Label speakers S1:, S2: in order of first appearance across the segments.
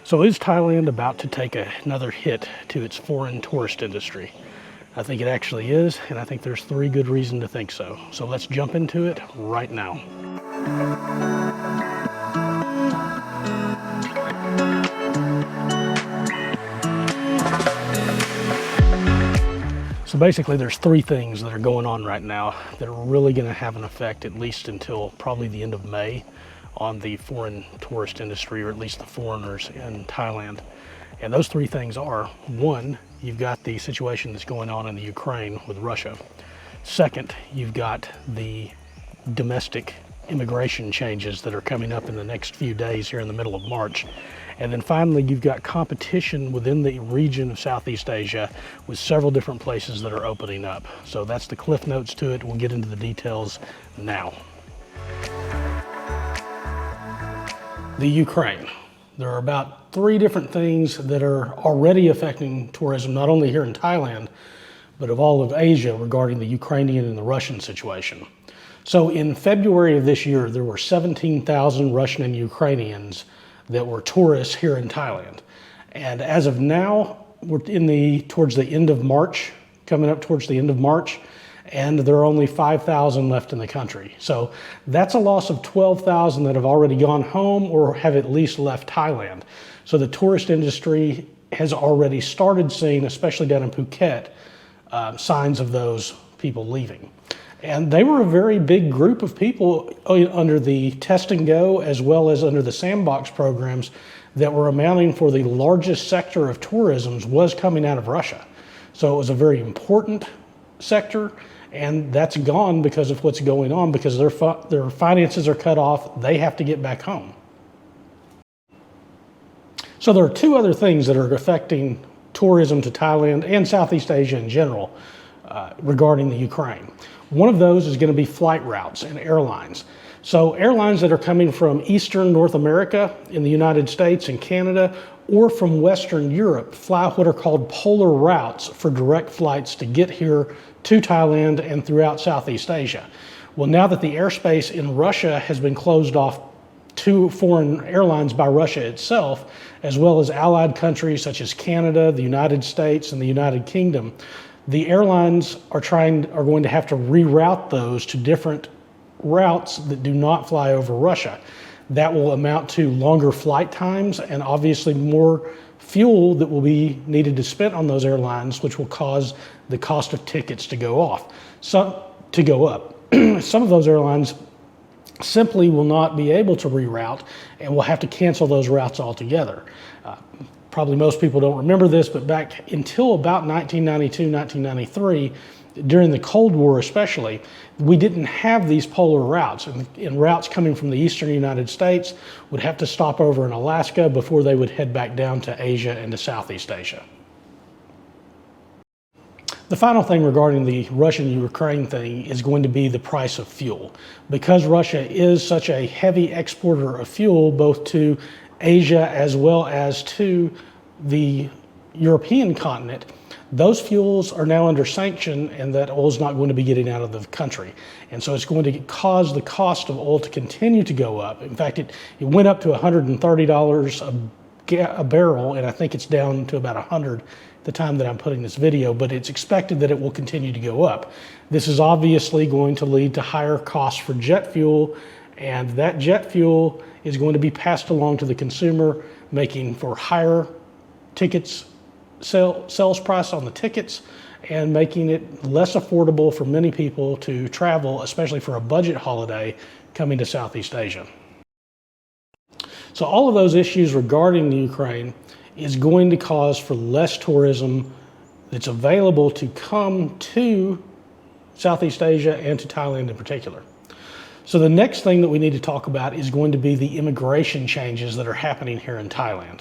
S1: So is Thailand about to take another hit to its foreign tourist industry? I think it actually is, and I think there's 3 good reasons to think so. So let's jump into it right now. So basically there's 3 things that are going on right now that are really going to have an effect, at least until probably the end of May, on the foreign tourist industry, or at least the foreigners in Thailand. And those 3 things are: 1, you've got the situation that's going on in the Ukraine with Russia. Second, you've got the domestic immigration changes that are coming up in the next few days here in the middle of March. And then finally, you've got competition within the region of Southeast Asia with several different places that are opening up. So that's the cliff notes to it. We'll get into the details now. The Ukraine. There are about 3 different things that are already affecting tourism, not only here in Thailand, but of all of Asia, regarding the Ukrainian and the Russian situation. So in February of this year, there were 17,000 Russian and Ukrainians that were tourists here in Thailand. And as of now, we're towards the end of March, coming up towards the end of March, and there are only 5,000 left in the country. So that's a loss of 12,000 that have already gone home or have at least left Thailand. So the tourist industry has already started seeing, especially down in Phuket, signs of those people leaving. And they were a very big group of people under the Test and Go, as well as under the Sandbox programs, that were amounting for the largest sector of tourism was coming out of Russia. So it was a very important sector, and that's gone because of what's going on, because their finances are cut off. They have to get back home. So there are 2 other things that are affecting tourism to Thailand and Southeast Asia in general regarding the Ukraine. One of those is going to be flight routes and airlines. So airlines that are coming from Eastern North America in the United States and Canada, or from Western Europe, fly what are called polar routes for direct flights to get here to Thailand and throughout Southeast Asia. Well, now that the airspace in Russia has been closed off to foreign airlines by Russia itself, as well as allied countries such as Canada, the United States, and the United Kingdom, the airlines are going to have to reroute those to different routes that do not fly over Russia. That will amount to longer flight times and obviously more fuel that will be needed to spend on those airlines, which will cause the cost of tickets to go up. Some of those airlines simply will not be able to reroute and will have to cancel those routes altogether. Probably most people don't remember this, but back until about 1992, 1993, during the Cold War especially, we didn't have these polar routes. And routes coming from the eastern United States would have to stop over in Alaska before they would head back down to Asia and to Southeast Asia. The final thing regarding the Russian-Ukraine thing is going to be the price of fuel. Because Russia is such a heavy exporter of fuel, both to Asia as well as to the European continent, those fuels are now under sanction, and that oil is not going to be getting out of the country. And so it's going to cause the cost of oil to continue to go up. In fact, it went up to $130 a barrel, and I think it's down to about 100 the time that I'm putting this video, but it's expected that it will continue to go up. This is obviously going to lead to higher costs for jet fuel, and that jet fuel is going to be passed along to the consumer, making for higher sales price on the tickets, and making it less affordable for many people to travel, especially for a budget holiday coming to Southeast Asia. So all of those issues regarding the Ukraine is going to cause for less tourism that's available to come to Southeast Asia and to Thailand in particular. So the next thing that we need to talk about is going to be the immigration changes that are happening here in Thailand.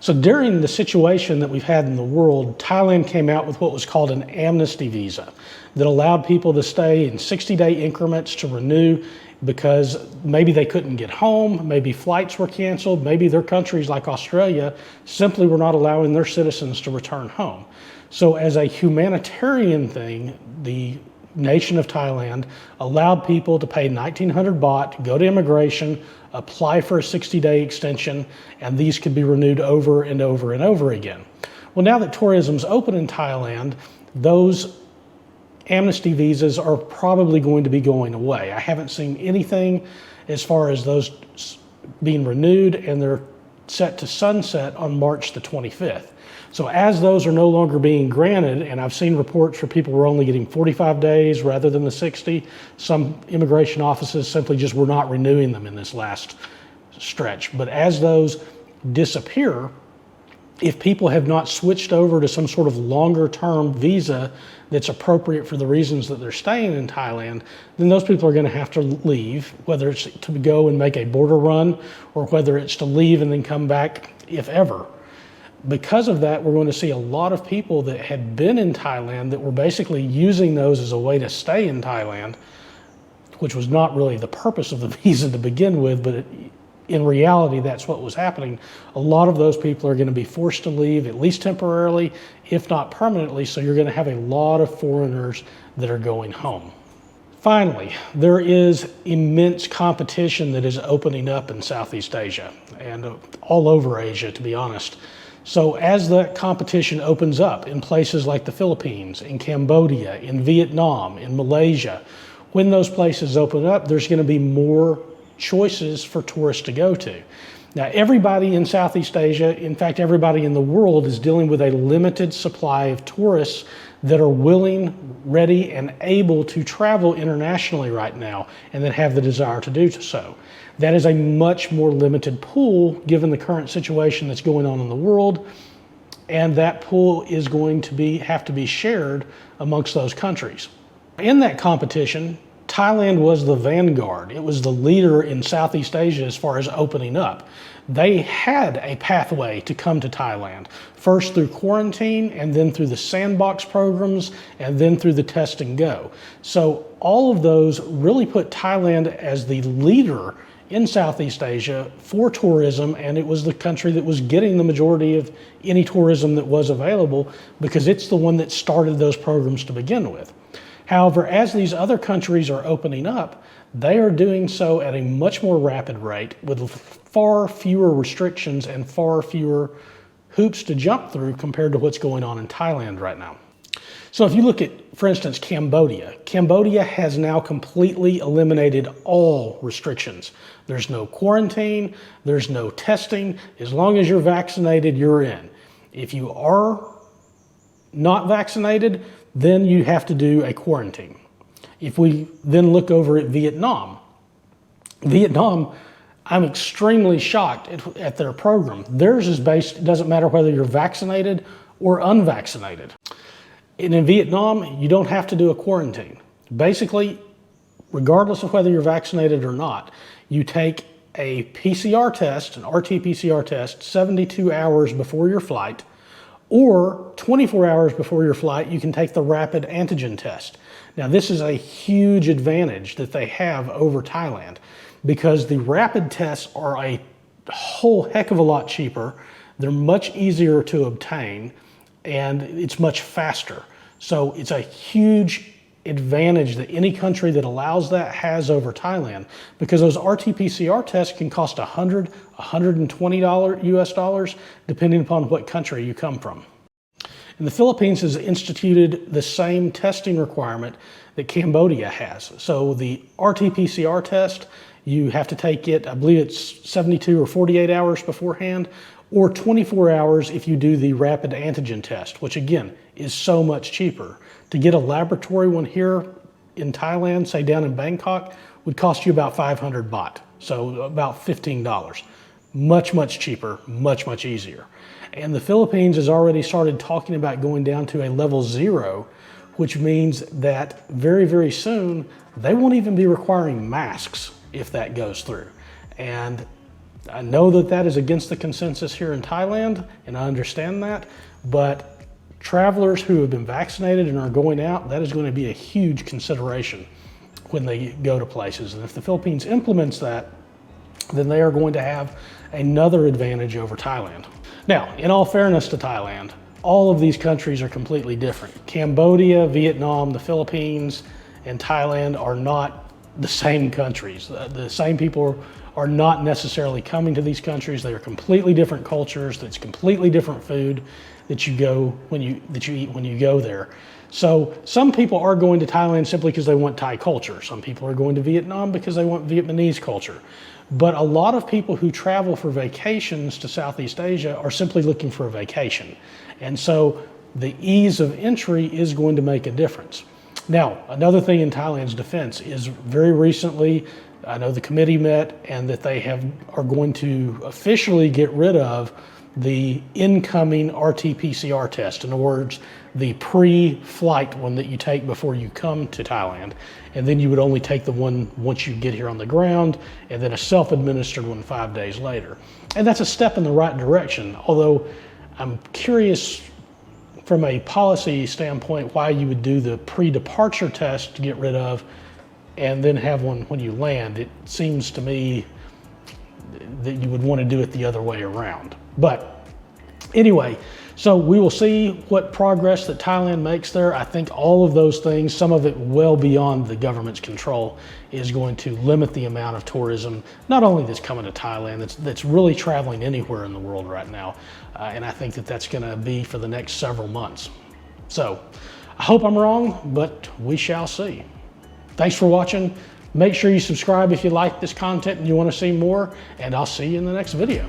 S1: So during the situation that we've had in the world, Thailand came out with what was called an amnesty visa that allowed people to stay in 60-day increments to renew, because maybe they couldn't get home, maybe flights were canceled, maybe their countries like Australia simply were not allowing their citizens to return home. So as a humanitarian thing, the nation of Thailand allowed people to pay 1,900 baht, go to immigration, apply for a 60-day extension, and these could be renewed over and over and over again. Well, now that tourism's open in Thailand, those amnesty visas are probably going to be going away. I haven't seen anything as far as those being renewed, and they're set to sunset on March the 25th. So as those are no longer being granted, and I've seen reports where people were only getting 45 days rather than the 60, some immigration offices simply just were not renewing them in this last stretch. But as those disappear, if people have not switched over to some sort of longer term visa that's appropriate for the reasons that they're staying in Thailand, then those people are going to have to leave, whether it's to go and make a border run or whether it's to leave and then come back, if ever. Because of that, we're going to see a lot of people that had been in Thailand that were basically using those as a way to stay in Thailand, which was not really the purpose of the visa to begin with, but in reality, that's what was happening. A lot of those people are going to be forced to leave, at least temporarily, if not permanently, so you're going to have a lot of foreigners that are going home. Finally, there is immense competition that is opening up in Southeast Asia and all over Asia, to be honest. So as that competition opens up in places like the Philippines, in Cambodia, in Vietnam, in Malaysia, when those places open up, there's going to be more choices for tourists to go to. Now, everybody in Southeast Asia, in fact, everybody in the world is dealing with a limited supply of tourists that are willing, ready, and able to travel internationally right now and that have the desire to do so. That is a much more limited pool given the current situation that's going on in the world, and that pool is going to have to be shared amongst those countries. In that competition, Thailand was the vanguard. It was the leader in Southeast Asia as far as opening up. They had a pathway to come to Thailand, first through quarantine and then through the sandbox programs and then through the test and go. So all of those really put Thailand as the leader in Southeast Asia for tourism, and it was the country that was getting the majority of any tourism that was available because it's the one that started those programs to begin with. However, as these other countries are opening up, they are doing so at a much more rapid rate with far fewer restrictions and far fewer hoops to jump through compared to what's going on in Thailand right now. So if you look at, for instance, Cambodia has now completely eliminated all restrictions. There's no quarantine, there's no testing. As long as you're vaccinated, you're in. If you are not vaccinated, then you have to do a quarantine. If we then look over at Vietnam, I'm extremely shocked at their program. Theirs is based, it doesn't matter whether you're vaccinated or unvaccinated. And in Vietnam, you don't have to do a quarantine. Basically, regardless of whether you're vaccinated or not, you take a PCR test, an RT-PCR test, 72 hours before your flight, or 24 hours before your flight, you can take the rapid antigen test. Now, this is a huge advantage that they have over Thailand because the rapid tests are a whole heck of a lot cheaper. They're much easier to obtain and it's much faster. So it's a huge advantage that any country that allows that has over Thailand because those RT-PCR tests can cost $100, $120 US dollars, depending upon what country you come from. And the Philippines has instituted the same testing requirement that Cambodia has. So the RT-PCR test, you have to take it, I believe it's 72 or 48 hours beforehand, or 24 hours if you do the rapid antigen test, which again is so much cheaper. To get a laboratory one here in Thailand, say down in Bangkok, would cost you about 500 baht, so about $15. Much, much cheaper, much, much easier. And the Philippines has already started talking about going down to a level 0, which means that very, very soon, they won't even be requiring masks if that goes through. And I know that that is against the consensus here in Thailand, and I understand that, but travelers who have been vaccinated and are going out, that is going to be a huge consideration when they go to places. And if the Philippines implements that, then they are going to have another advantage over Thailand. Now, in all fairness to Thailand, all of these countries are completely different. Cambodia, Vietnam, the Philippines, and Thailand are not the same countries. The same people are not necessarily coming to these countries. They are completely different cultures. That's completely different food that you eat when you go there. So some people are going to Thailand simply because they want Thai culture. Some people are going to Vietnam because they want Vietnamese culture. But a lot of people who travel for vacations to Southeast Asia are simply looking for a vacation. And so the ease of entry is going to make a difference. Now, another thing in Thailand's defense is very recently, I know the committee met and that they are going to officially get rid of the incoming RT-PCR test. In other words, the pre-flight one that you take before you come to Thailand. And then you would only take the one once you get here on the ground, and then a self-administered one 5 days later. And that's a step in the right direction, although I'm curious from a policy standpoint why you would do the pre-departure test to get rid of and then have one when you land. It seems to me that you would want to do it the other way around. But anyway, so we will see what progress that Thailand makes there. I think all of those things, some of it well beyond the government's control, is going to limit the amount of tourism, not only that's coming to Thailand, that's really traveling anywhere in the world right now. And I think that that's going to be for the next several months. So I hope I'm wrong, but we shall see. Thanks for watching. Make sure you subscribe if you like this content and you want to see more, and I'll see you in the next video.